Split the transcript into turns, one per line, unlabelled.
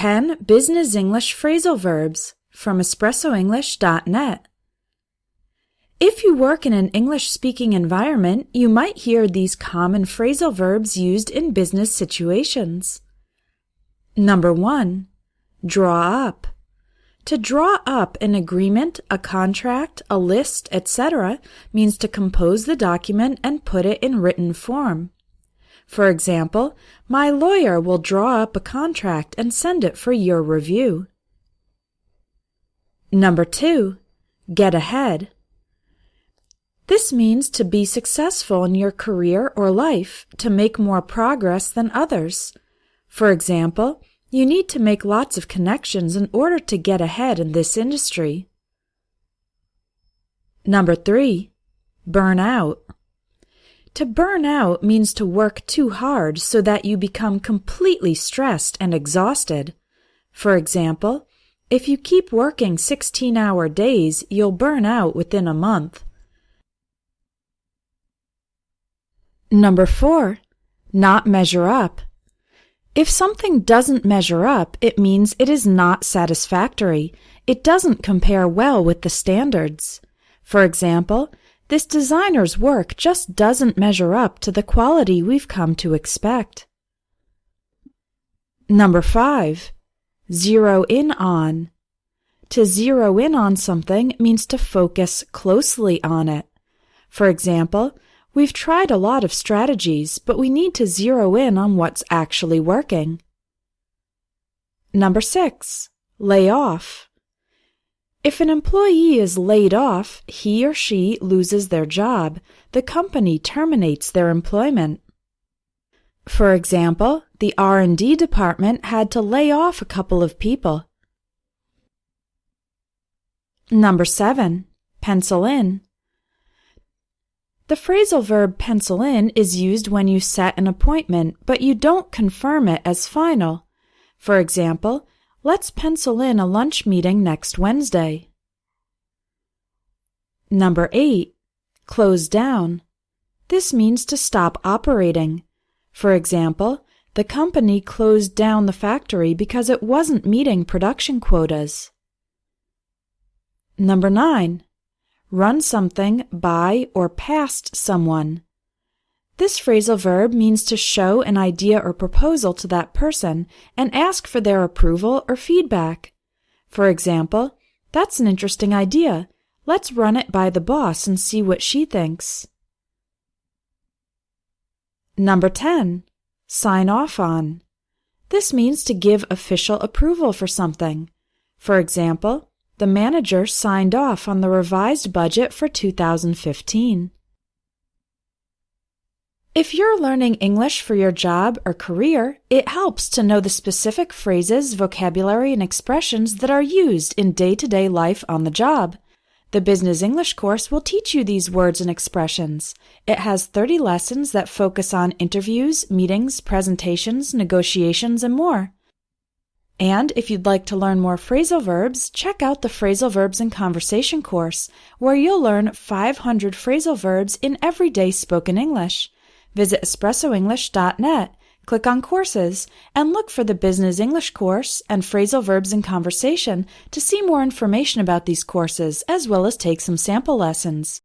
10 Business English Phrasal Verbs from EspressoEnglish.net. If you work in an English-speaking environment, you might hear these common phrasal verbs used in business situations. Number 1. Draw up. To draw up an agreement, a contract, a list, etc. means to compose the document and put it in written form. For example, my lawyer will draw up a contract and send it for your review. Number 2. Get ahead. This means to be successful in your career or life, to make more progress than others. For example, you need to make lots of connections in order to get ahead in this industry. Number 3. Burn out. To burn out means to work too hard so that you become completely stressed and exhausted. For example, if you keep working 16-hour days, you'll burn out within a month. Number 4. Not measure up. If something doesn't measure up, it means it is not satisfactory. It doesn't compare well with the standards. For example, this designer's work just doesn't measure up to the quality we've come to expect. Number 5. Zero in on. To zero in on something means to focus closely on it. For example, we've tried a lot of strategies, but we need to zero in on what's actually working. Number 6. Lay off. If an employee is laid off, he or she loses their job. The company terminates their employment. For example, the R&D department had to lay off a couple of people. Number 7. Pencil in. The phrasal verb pencil in is used when you set an appointment, but you don't confirm it as final. For example, let's pencil in a lunch meeting next Wednesday. Number 8. Close down. This means to stop operating. For example, the company closed down the factory because it wasn't meeting production quotas. Number 9. Run something by or past someone. This phrasal verb means to show an idea or proposal to that person and ask for their approval or feedback. For example, that's an interesting idea. Let's run it by the boss and see what she thinks. Number 10. Sign off on. This means to give official approval for something. For example, the manager signed off on the revised budget for 2015. If you're learning English for your job or career, it helps to know the specific phrases, vocabulary, and expressions that are used in day-to-day life on the job. The Business English course will teach you these words and expressions. It has 30 lessons that focus on interviews, meetings, presentations, negotiations, and more. And if you'd like to learn more phrasal verbs, check out the Phrasal Verbs in Conversation course, where you'll learn 500 phrasal verbs in everyday spoken English. Visit EspressoEnglish.net, click on Courses, and look for the Business English course and Phrasal Verbs in Conversation to see more information about these courses, as well as take some sample lessons.